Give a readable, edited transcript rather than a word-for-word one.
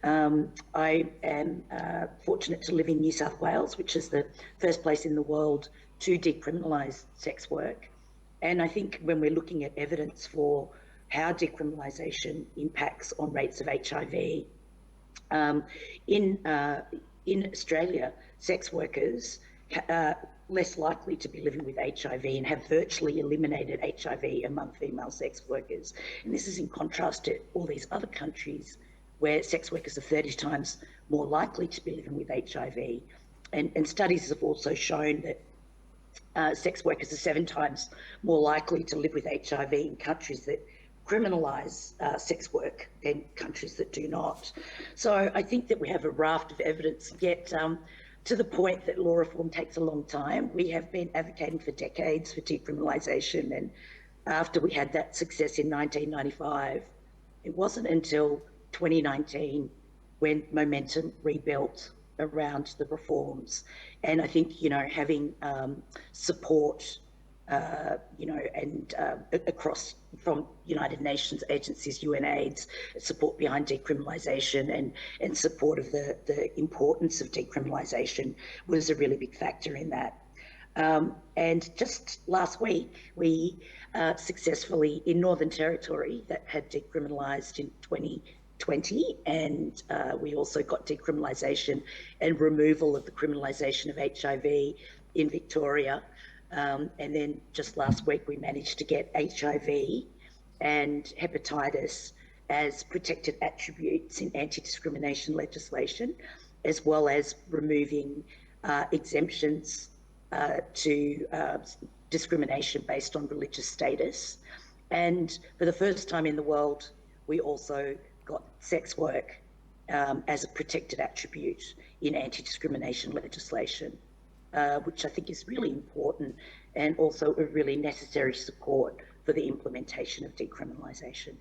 I am fortunate to live in New South Wales, which is the first place in the world to decriminalise sex work. And I think when we're looking at evidence for how decriminalisation impacts on rates of HIV, in Australia, sex workers are less likely to be living with HIV and have virtually eliminated HIV among female sex workers. And this is in contrast to all these other countries where sex workers are 30 times more likely to be living with HIV. And studies have also shown that sex workers are 7 times more likely to live with HIV in countries that criminalise sex work than countries that do not. So I think that we have a raft of evidence, yet to the point that law reform takes a long time. We have been advocating for decades for decriminalisation, and after we had that success in 1995, it wasn't until 2019 when momentum rebuilt around the reforms. And I think, having support, and across from United Nations agencies, UNAIDS, support behind decriminalisation and support of the importance of decriminalisation was a really big factor in that. And just last week, we successfully, in Northern Territory, that had decriminalised in 2020, and we also got decriminalisation and removal of the criminalisation of HIV in Victoria. And then just last week, we managed to get HIV and hepatitis as protected attributes in anti-discrimination legislation, as well as removing exemptions to discrimination based on religious status. And for the first time in the world, we also got sex work as a protected attribute in anti-discrimination legislation, which I think is really important and also a really necessary support for the implementation of decriminalisation.